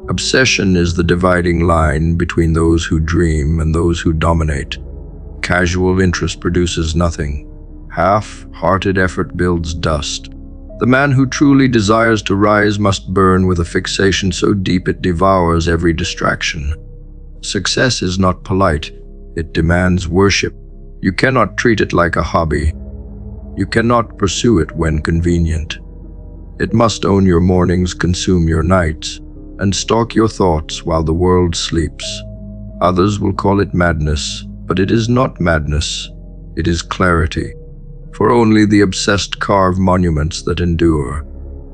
Obsession is the dividing line between those who dream and those who dominate. Casual interest produces nothing. Half-hearted effort builds dust. The man who truly desires to rise must burn with a fixation so deep it devours every distraction. Success is not polite. It demands worship. You cannot treat it like a hobby. You cannot pursue it when convenient. It must own your mornings, consume your nights, and stalk your thoughts while the world sleeps. Others will call it madness, but it is not madness. It is clarity. For only the obsessed carve monuments that endure.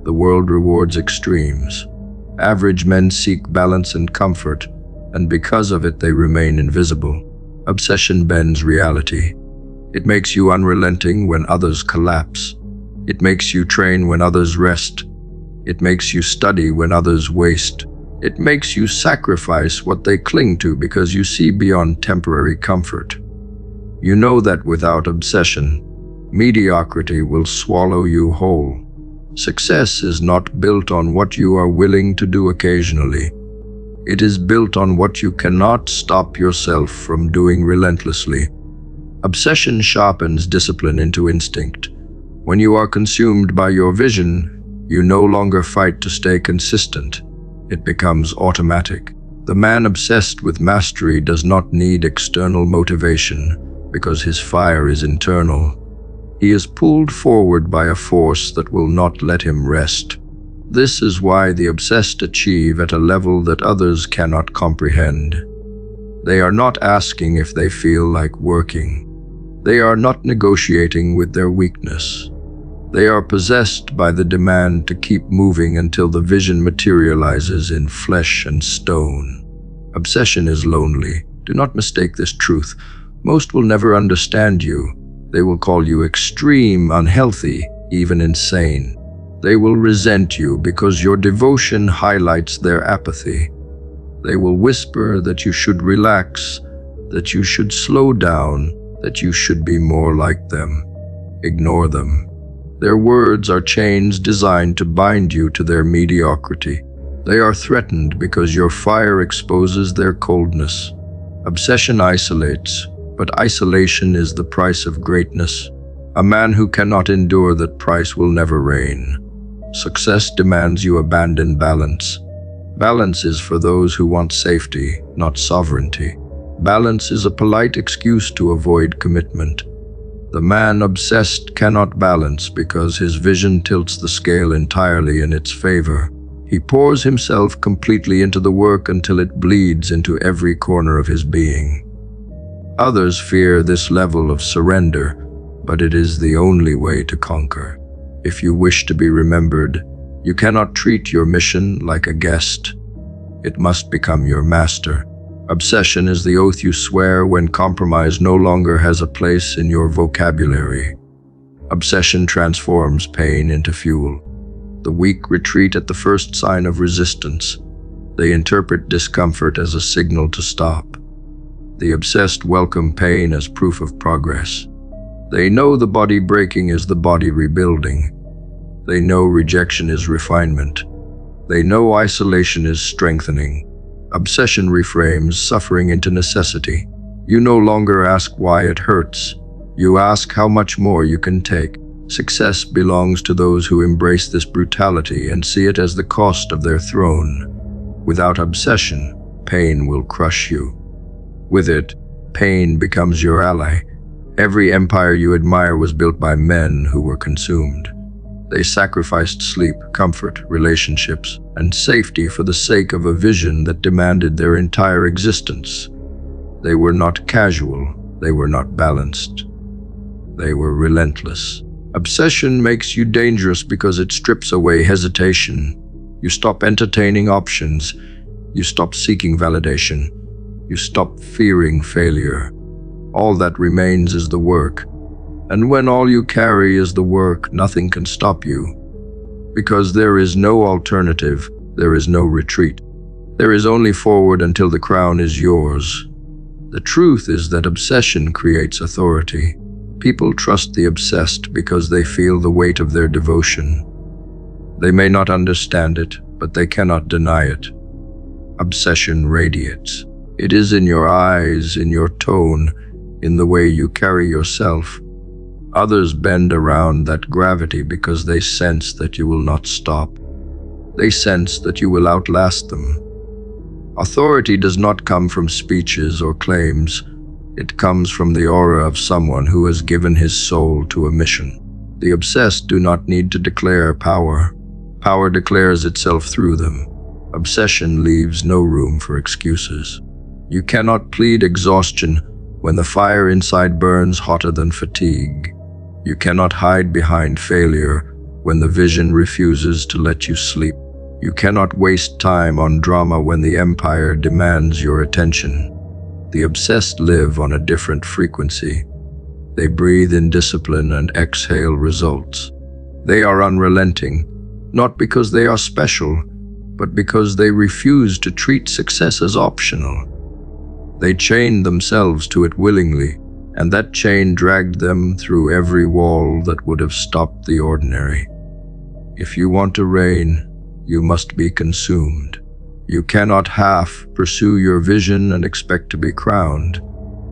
The world rewards extremes. Average men seek balance and comfort, and because of it they remain invisible. Obsession bends reality. It makes you unrelenting when others collapse. It makes you train when others rest. It makes you study when others waste. It makes you sacrifice what they cling to because you see beyond temporary comfort. You know that without obsession, mediocrity will swallow you whole. Success is not built on what you are willing to do occasionally. It is built on what you cannot stop yourself from doing relentlessly. Obsession sharpens discipline into instinct. When you are consumed by your vision, you no longer fight to stay consistent. It becomes automatic. The man obsessed with mastery does not need external motivation because his fire is internal. He is pulled forward by a force that will not let him rest. This is why the obsessed achieve at a level that others cannot comprehend. They are not asking if they feel like working. They are not negotiating with their weakness. They are possessed by the demand to keep moving until the vision materializes in flesh and stone. Obsession is lonely. Do not mistake this truth. Most will never understand you. They will call you extreme, unhealthy, even insane. They will resent you because your devotion highlights their apathy. They will whisper that you should relax, that you should slow down, that you should be more like them. Ignore them. Their words are chains designed to bind you to their mediocrity. They are threatened because your fire exposes their coldness. Obsession isolates, but isolation is the price of greatness. A man who cannot endure that price will never reign. Success demands you abandon balance. Balance is for those who want safety, not sovereignty. Balance is a polite excuse to avoid commitment. The man obsessed cannot balance because his vision tilts the scale entirely in its favor. He pours himself completely into the work until it bleeds into every corner of his being. Others fear this level of surrender, but it is the only way to conquer. If you wish to be remembered, you cannot treat your mission like a guest. It must become your master. Obsession is the oath you swear when compromise no longer has a place in your vocabulary. Obsession transforms pain into fuel. The weak retreat at the first sign of resistance. They interpret discomfort as a signal to stop. The obsessed welcome pain as proof of progress. They know the body breaking is the body rebuilding. They know rejection is refinement. They know isolation is strengthening. Obsession reframes suffering into necessity. You no longer ask why it hurts. You ask how much more you can take. Success belongs to those who embrace this brutality and see it as the cost of their throne. Without obsession, pain will crush you. With it, pain becomes your ally. Every empire you admire was built by men who were consumed. They sacrificed sleep, comfort, relationships, and safety for the sake of a vision that demanded their entire existence. They were not casual, they were not balanced. They were relentless. Obsession makes you dangerous because it strips away hesitation. You stop entertaining options. You stop seeking validation. You stop fearing failure. All that remains is the work. And when all you carry is the work, nothing can stop you. Because there is no alternative, there is no retreat. There is only forward until the crown is yours. The truth is that obsession creates authority. People trust the obsessed because they feel the weight of their devotion. They may not understand it, but they cannot deny it. Obsession radiates. It is in your eyes, in your tone, in the way you carry yourself. Others bend around that gravity because they sense that you will not stop. They sense that you will outlast them. Authority does not come from speeches or claims. It comes from the aura of someone who has given his soul to a mission. The obsessed do not need to declare power. Power declares itself through them. Obsession leaves no room for excuses. You cannot plead exhaustion when the fire inside burns hotter than fatigue. You cannot hide behind failure when the vision refuses to let you sleep. You cannot waste time on drama when the empire demands your attention. The obsessed live on a different frequency. They breathe in discipline and exhale results. They are unrelenting, not because they are special, but because they refuse to treat success as optional. They chained themselves to it willingly, and that chain dragged them through every wall that would have stopped the ordinary. If you want to reign, you must be consumed. You cannot half pursue your vision and expect to be crowned.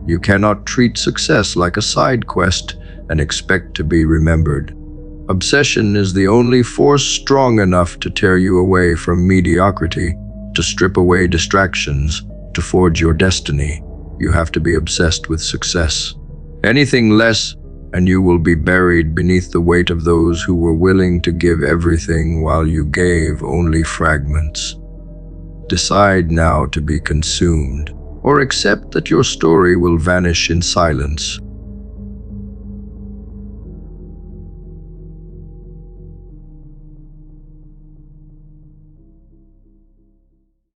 You cannot treat success like a side quest and expect to be remembered. Obsession is the only force strong enough to tear you away from mediocrity, to strip away distractions, to forge your destiny. You have to be obsessed with success. Anything less, and you will be buried beneath the weight of those who were willing to give everything while you gave only fragments. Decide now to be consumed, or accept that your story will vanish in silence.